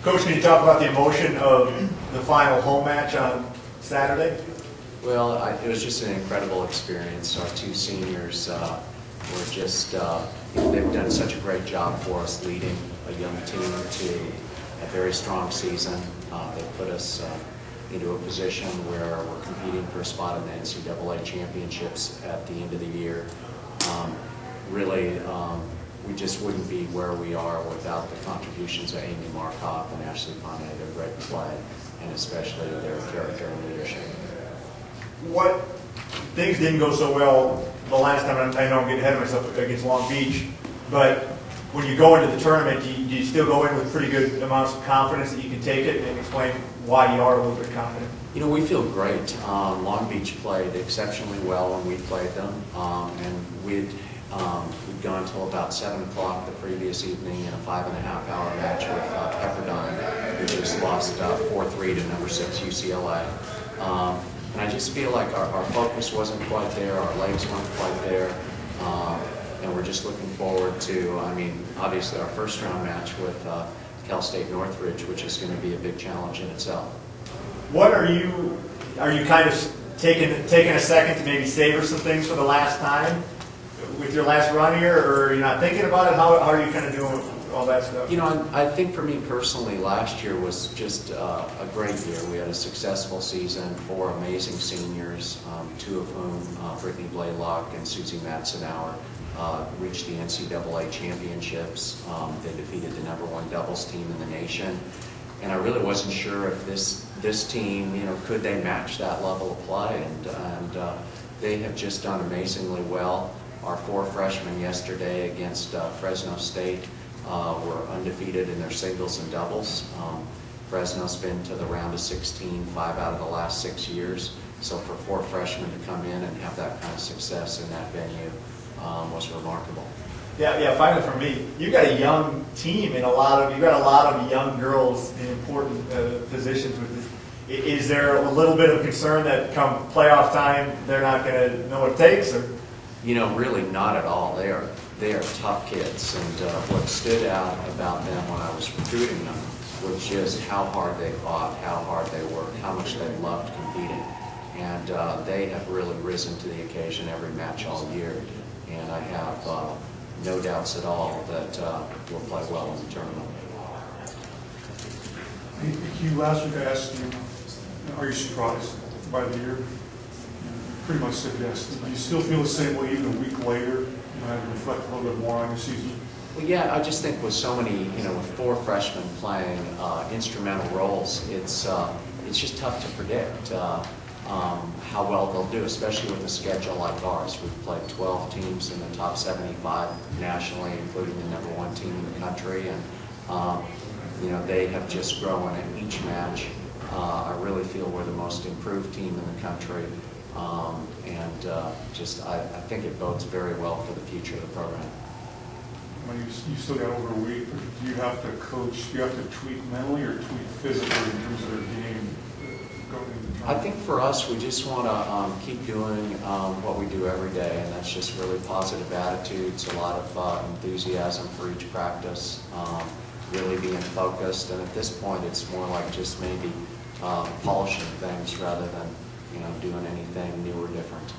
Coach, can you talk about the emotion of the final home match on Saturday? Well, it was just an incredible experience. Our two seniors were just, they've done such a great job for us leading a young team to a very strong season. They put us into a position where we're competing for a spot in the NCAA championships at the end of the year. Really, we just wouldn't be where we are without the contributions of Amy Markoff and Ashley Ponte, their great play, and especially their character and leadership. What things didn't go so well the last time? I know I'm getting ahead of myself against Long Beach, but when you go into the tournament, do you still go in with pretty good amounts of confidence that you can take it, and explain why you are a little bit confident? You know, we feel great. Long Beach played exceptionally well when we played them, and we'd gone until about 7 o'clock the previous evening in a 5.5-hour match with Pepperdine, who just lost 4-3 to number 6 UCLA. And I just feel like our focus wasn't quite there, our legs weren't quite there, and we're just looking forward to, I mean, obviously our first round match with Cal State Northridge, which is going to be a big challenge in itself. What are you kind of taking a second to maybe savor some things for the last time with your last run here, or are you not thinking about it? How are you kind of doing all that stuff? You know, I think for me personally, last year was just a great year. We had a successful season, 4 amazing seniors, 2 of whom, Brittany Blaylock and Susie Matzenauer, reached the NCAA championships. They defeated the #1 doubles team in the nation. And I really wasn't sure if this team, you know, could they match that level of play, and they have just done amazingly well. Our 4 freshmen yesterday against Fresno State were undefeated in their singles and doubles. Fresno's been to the round of 16 5 out of the last 6 years, so for 4 freshmen to come in and have that kind of success in that venue was remarkable. Yeah. Finally, for me, you've got a young team and you've got a lot of young girls in important positions with this. Is there a little bit of concern that come playoff time they're not going to know what it takes? Or? You know, really not at all. They are tough kids, and what stood out about them when I was recruiting them was just how hard they fought, how hard they worked, how much they loved competing, and they have really risen to the occasion every match all year. And I have no doubts at all that we'll play well in the tournament. Hugh, last week I asked you, are you surprised by the year? You pretty much said yes. Do you still feel the same way even a week later? You have to reflect a little bit more on your season? Well, yeah, I just think with so many, you know, with 4 freshmen playing instrumental roles, it's just tough to predict how well they'll do, especially with a schedule like ours. We've played 12 teams in the top 75 nationally, including the #1 team in the country, and you know, they have just grown in each match. I really feel we're the most improved team in the country, and I think it bodes very well for the future of the program. Well, you still got over a week. Do you have to coach? Do you have to tweak mentally or tweak physically in terms of their game? I think for us, we just want to keep doing what we do every day, and that's just really positive attitudes, a lot of enthusiasm for each practice, really being focused. And at this point, it's more like just maybe polishing things rather than, you know, doing anything new or different.